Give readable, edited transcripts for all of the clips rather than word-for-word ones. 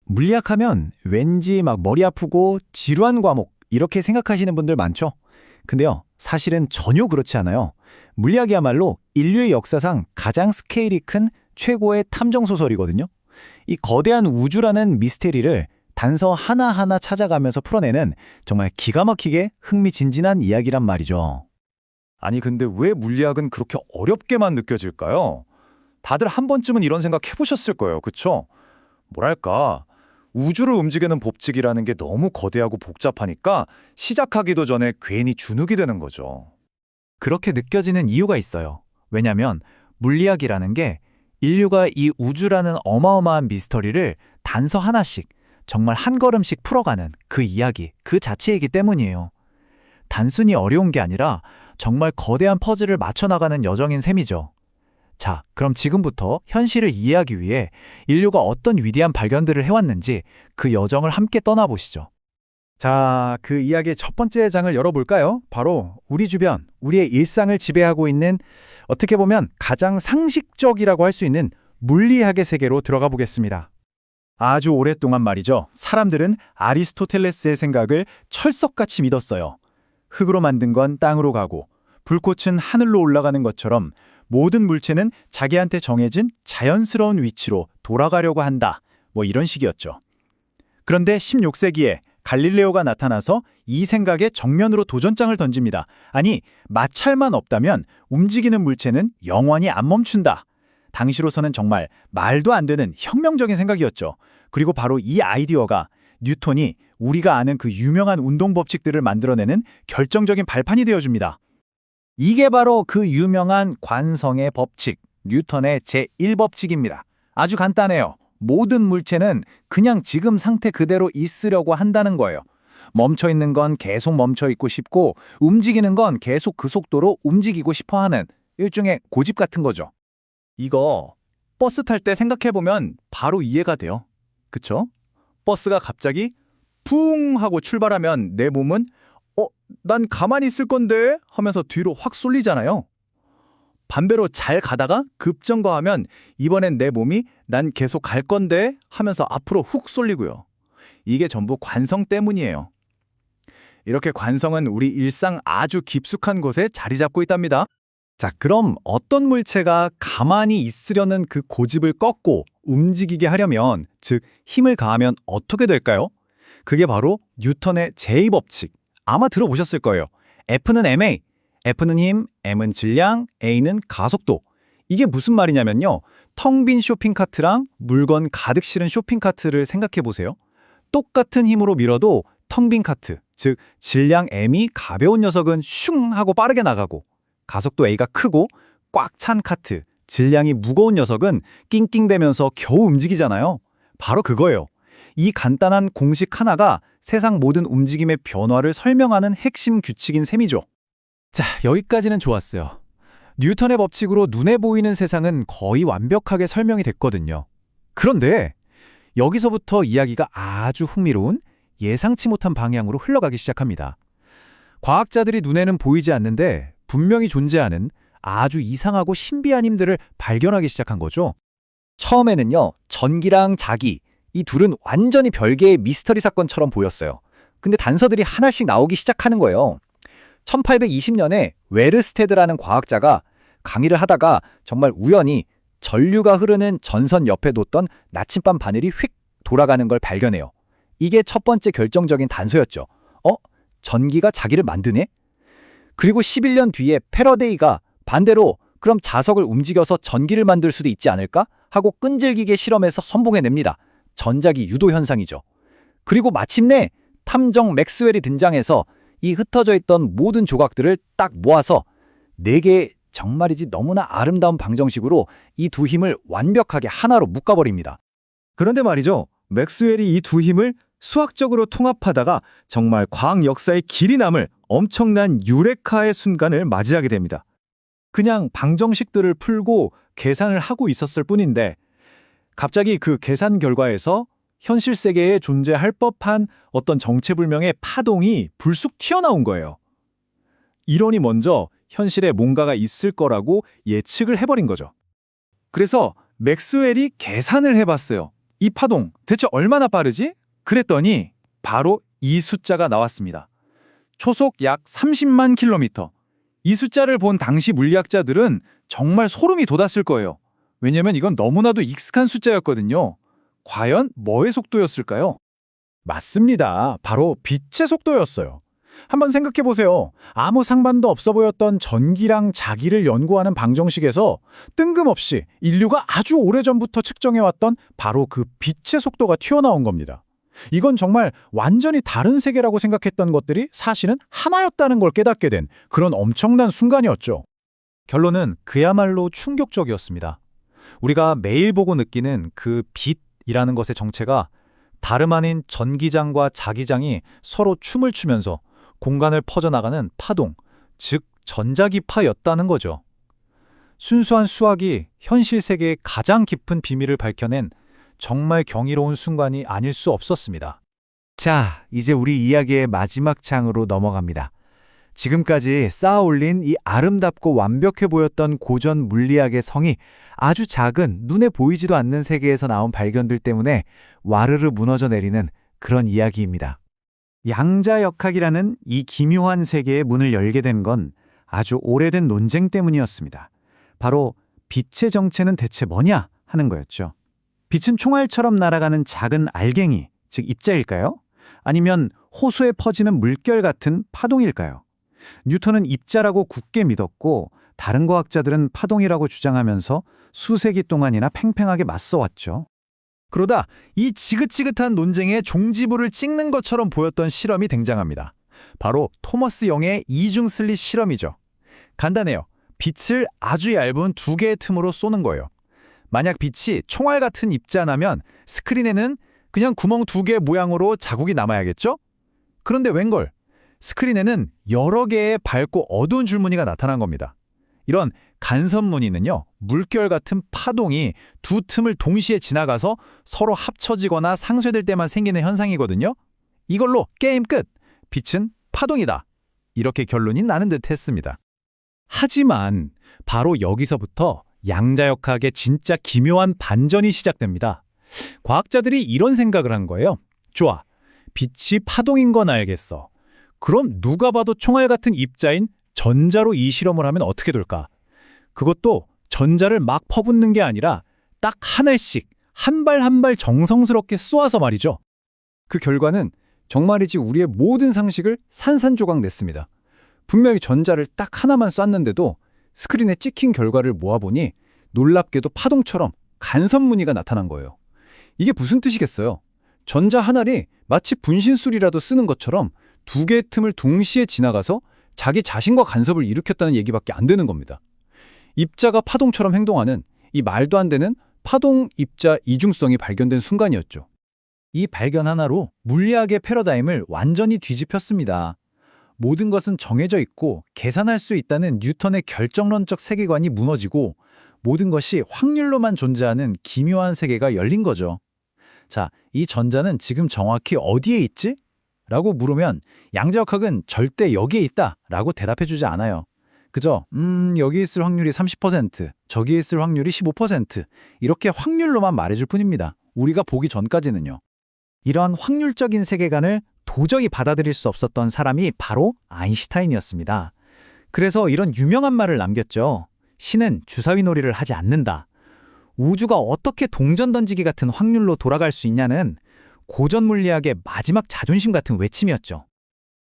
물리학하면 왠지 막 머리 아프고 지루한 과목 이렇게 생각하시는 분들 많죠? 근데요, 사실은 전혀 그렇지 않아요. 물리학이야말로 인류의 역사상 가장 스케일이 큰 최고의 탐정 소설이거든요. 이 거대한 우주라는 미스테리를 단서 하나하나 찾아가면서 풀어내는 정말 기가 막히게 흥미진진한 이야기란 말이죠. 아니 근데 왜 물리학은 그렇게 어렵게만 느껴질까요? 다들 한 번쯤은 이런 생각 해보셨을 거예요. 그쵸? 뭐랄까, 우주를 움직이는 법칙이라는 게 너무 거대하고 복잡하니까 시작하기도 전에 괜히 주눅이 되는 거죠. 그렇게 느껴지는 이유가 있어요. 왜냐면 물리학이라는 게 인류가 이 우주라는 어마어마한 미스터리를 단서 하나씩 정말 한 걸음씩 풀어가는 그 이야기, 그 자체이기 때문이에요. 단순히 어려운 게 아니라 정말 거대한 퍼즐을 맞춰나가는 여정인 셈이죠. 자, 그럼 지금부터 현실을 이해하기 위해 인류가 어떤 위대한 발견들을 해왔는지 그 여정을 함께 떠나보시죠. 자, 그 이야기의 첫 번째 장을 열어볼까요? 바로 우리 주변, 우리의 일상을 지배하고 있는 어떻게 보면 가장 상식적이라고 할 수 있는 물리학의 세계로 들어가 보겠습니다. 아주 오랫동안 말이죠. 사람들은 아리스토텔레스의 생각을 철석같이 믿었어요. 흙으로 만든 건 땅으로 가고 불꽃은 하늘로 올라가는 것처럼 모든 물체는 자기한테 정해진 자연스러운 위치로 돌아가려고 한다. 뭐 이런 식이었죠. 그런데 16세기에 갈릴레오가 나타나서 이 생각에 정면으로 도전장을 던집니다. 아니, 마찰만 없다면 움직이는 물체는 영원히 안 멈춘다. 당시로서는 정말 말도 안 되는 혁명적인 생각이었죠. 그리고 바로 이 아이디어가 뉴턴이 우리가 아는 그 유명한 운동 법칙들을 만들어내는 결정적인 발판이 되어줍니다. 이게 바로 그 유명한 관성의 법칙, 뉴턴의 제1법칙입니다. 아주 간단해요. 모든 물체는 그냥 지금 상태 그대로 있으려고 한다는 거예요. 멈춰있는 건 계속 멈춰있고 싶고 움직이는 건 계속 그 속도로 움직이고 싶어하는 일종의 고집 같은 거죠. 이거 버스 탈 때 생각해보면 바로 이해가 돼요. 그쵸? 버스가 갑자기 붕 하고 출발하면 내 몸은 난 가만히 있을 건데 하면서 뒤로 확 쏠리잖아요. 반대로 잘 가다가 급정거하면 이번엔 내 몸이 난 계속 갈 건데 하면서 앞으로 훅 쏠리고요. 이게 전부 관성 때문이에요. 이렇게 관성은 우리 일상 아주 깊숙한 곳에 자리 잡고 있답니다. 자, 그럼 어떤 물체가 가만히 있으려는 그 고집을 꺾고 움직이게 하려면, 즉 힘을 가하면 어떻게 될까요? 그게 바로 뉴턴의 제2법칙. 아마 들어보셨을 거예요. F는 ma, F는 힘, M은 질량, A는 가속도. 이게 무슨 말이냐면요. 텅 빈 쇼핑카트랑 물건 가득 실은 쇼핑카트를 생각해 보세요. 똑같은 힘으로 밀어도 텅 빈 카트, 즉 질량 M이 가벼운 녀석은 슝 하고 빠르게 나가고 가속도 A가 크고 꽉 찬 카트, 질량이 무거운 녀석은 낑낑대면서 겨우 움직이잖아요. 바로 그거예요. 이 간단한 공식 하나가 세상 모든 움직임의 변화를 설명하는 핵심 규칙인 셈이죠. 자, 여기까지는 좋았어요. 뉴턴의 법칙으로 눈에 보이는 세상은 거의 완벽하게 설명이 됐거든요. 그런데 여기서부터 이야기가 아주 흥미로운 예상치 못한 방향으로 흘러가기 시작합니다. 과학자들이 눈에는 보이지 않는데 분명히 존재하는 아주 이상하고 신비한 힘들을 발견하기 시작한 거죠. 처음에는요, 전기랑 자기, 이 둘은 완전히 별개의 미스터리 사건처럼 보였어요. 근데 단서들이 하나씩 나오기 시작하는 거예요. 1820년에 웨르스테드라는 과학자가 강의를 하다가 정말 우연히 전류가 흐르는 전선 옆에 뒀던 나침반 바늘이 휙 돌아가는 걸 발견해요. 이게 첫 번째 결정적인 단서였죠. 전기가 자기를 만드네? 그리고 11년 뒤에 패러데이가 반대로 그럼 자석을 움직여서 전기를 만들 수도 있지 않을까? 하고 끈질기게 실험해서 선봉해냅니다. 전자기 유도 현상이죠. 그리고 마침내 탐정 맥스웰이 등장해서 이 흩어져 있던 모든 조각들을 딱 모아서 4개의 정말이지 너무나 아름다운 방정식으로 이 두 힘을 완벽하게 하나로 묶어버립니다. 그런데 말이죠. 맥스웰이 이 두 힘을 수학적으로 통합하다가 정말 과학 역사의 길이 남을 엄청난 유레카의 순간을 맞이하게 됩니다. 그냥 방정식들을 풀고 계산을 하고 있었을 뿐인데 갑자기 그 계산 결과에서 현실 세계에 존재할 법한 어떤 정체불명의 파동이 불쑥 튀어나온 거예요. 이론이 먼저 현실에 뭔가가 있을 거라고 예측을 해버린 거죠. 그래서 맥스웰이 계산을 해봤어요. 이 파동 대체 얼마나 빠르지? 그랬더니 바로 이 숫자가 나왔습니다. 초속 약 30만 킬로미터. 이 숫자를 본 당시 물리학자들은 정말 소름이 돋았을 거예요. 왜냐면 이건 너무나도 익숙한 숫자였거든요. 과연 뭐의 속도였을까요? 맞습니다. 바로 빛의 속도였어요. 한번 생각해 보세요. 아무 상관도 없어 보였던 전기랑 자기를 연구하는 방정식에서 뜬금없이 인류가 아주 오래전부터 측정해왔던 바로 그 빛의 속도가 튀어나온 겁니다. 이건 정말 완전히 다른 세계라고 생각했던 것들이 사실은 하나였다는 걸 깨닫게 된 그런 엄청난 순간이었죠. 결론은 그야말로 충격적이었습니다. 우리가 매일 보고 느끼는 그 빛이라는 것의 정체가 다름 아닌 전기장과 자기장이 서로 춤을 추면서 공간을 퍼져나가는 파동, 즉 전자기파였다는 거죠. 순수한 수학이 현실 세계의 가장 깊은 비밀을 밝혀낸 정말 경이로운 순간이 아닐 수 없었습니다. 자, 이제 우리 이야기의 마지막 장으로 넘어갑니다. 지금까지 쌓아 올린 이 아름답고 완벽해 보였던 고전 물리학의 성이 아주 작은 눈에 보이지도 않는 세계에서 나온 발견들 때문에 와르르 무너져 내리는 그런 이야기입니다. 양자역학이라는 이 기묘한 세계의 문을 열게 된 건 아주 오래된 논쟁 때문이었습니다. 바로 빛의 정체는 대체 뭐냐 하는 거였죠. 빛은 총알처럼 날아가는 작은 알갱이, 즉 입자일까요? 아니면 호수에 퍼지는 물결 같은 파동일까요? 뉴턴은 입자라고 굳게 믿었고 다른 과학자들은 파동이라고 주장하면서 수세기 동안이나 팽팽하게 맞서왔죠. 그러다 이 지긋지긋한 논쟁에 종지부를 찍는 것처럼 보였던 실험이 등장합니다. 바로 토머스 영의 이중 슬릿 실험이죠. 간단해요. 빛을 아주 얇은 두 개의 틈으로 쏘는 거예요. 만약 빛이 총알 같은 입자라면 스크린에는 그냥 구멍 두 개 모양으로 자국이 남아야겠죠? 그런데 웬걸? 스크린에는 여러 개의 밝고 어두운 줄무늬가 나타난 겁니다. 이런 간섭무늬는요, 물결 같은 파동이 두 틈을 동시에 지나가서 서로 합쳐지거나 상쇄될 때만 생기는 현상이거든요. 이걸로 게임 끝! 빛은 파동이다. 이렇게 결론이 나는 듯 했습니다. 하지만 바로 여기서부터 양자역학의 진짜 기묘한 반전이 시작됩니다. 과학자들이 이런 생각을 한 거예요. 좋아, 빛이 파동인 건 알겠어. 그럼 누가 봐도 총알 같은 입자인 전자로 이 실험을 하면 어떻게 될까? 그것도 전자를 막 퍼붓는 게 아니라 딱 한 알씩 한 발 한 발 정성스럽게 쏘아서 말이죠. 그 결과는 정말이지 우리의 모든 상식을 산산조각 냈습니다. 분명히 전자를 딱 하나만 쐈는데도 스크린에 찍힌 결과를 모아보니 놀랍게도 파동처럼 간섭무늬가 나타난 거예요. 이게 무슨 뜻이겠어요? 전자 한 알이 마치 분신술이라도 쓰는 것처럼 두 개의 틈을 동시에 지나가서 자기 자신과 간섭을 일으켰다는 얘기밖에 안 되는 겁니다. 입자가 파동처럼 행동하는 이 말도 안 되는 파동-입자 이중성이 발견된 순간이었죠. 이 발견 하나로 물리학의 패러다임을 완전히 뒤집혔습니다. 모든 것은 정해져 있고 계산할 수 있다는 뉴턴의 결정론적 세계관이 무너지고 모든 것이 확률로만 존재하는 기묘한 세계가 열린 거죠. 자, 이 전자는 지금 정확히 어디에 있지? 라고 물으면 양자역학은 절대 여기에 있다 라고 대답해주지 않아요. 그저 여기 있을 확률이 30%, 저기 있을 확률이 15% 이렇게 확률로만 말해줄 뿐입니다. 우리가 보기 전까지는요. 이런 확률적인 세계관을 도저히 받아들일 수 없었던 사람이 바로 아인슈타인이었습니다. 그래서 이런 유명한 말을 남겼죠. 신은 주사위 놀이를 하지 않는다. 우주가 어떻게 동전 던지기 같은 확률로 돌아갈 수 있냐는 고전 물리학의 마지막 자존심 같은 외침이었죠.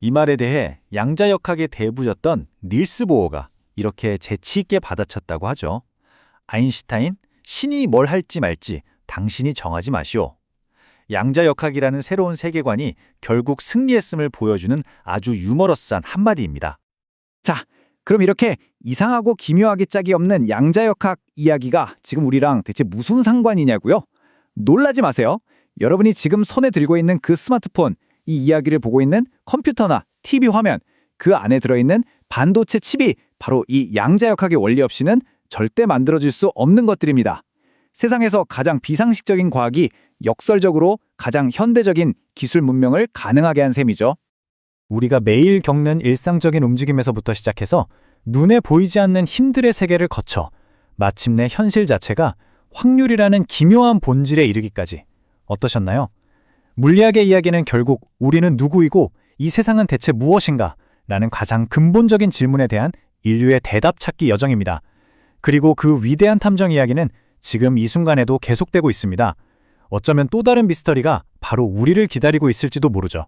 이 말에 대해 양자역학의 대부였던 닐스 보어가 이렇게 재치 있게 받아쳤다고 하죠. 아인슈타인, 신이 뭘 할지 말지 당신이 정하지 마시오. 양자역학이라는 새로운 세계관이 결국 승리했음을 보여주는 아주 유머러스한 한마디입니다. 자, 그럼 이렇게 이상하고 기묘하게 짝이 없는 양자역학 이야기가 지금 우리랑 대체 무슨 상관이냐고요? 놀라지 마세요. 여러분이 지금 손에 들고 있는 그 스마트폰, 이 이야기를 보고 있는 컴퓨터나 TV 화면, 그 안에 들어있는 반도체 칩이 바로 이 양자역학의 원리 없이는 절대 만들어질 수 없는 것들입니다. 세상에서 가장 비상식적인 과학이 역설적으로 가장 현대적인 기술 문명을 가능하게 한 셈이죠. 우리가 매일 겪는 일상적인 움직임에서부터 시작해서 눈에 보이지 않는 힘들의 세계를 거쳐 마침내 현실 자체가 확률이라는 기묘한 본질에 이르기까지 어떠셨나요? 물리학의 이야기는 결국 우리는 누구이고 이 세상은 대체 무엇인가? 라는 가장 근본적인 질문에 대한 인류의 대답 찾기 여정입니다. 그리고 그 위대한 탐정 이야기는 지금 이 순간에도 계속되고 있습니다. 어쩌면 또 다른 미스터리가 바로 우리를 기다리고 있을지도 모르죠.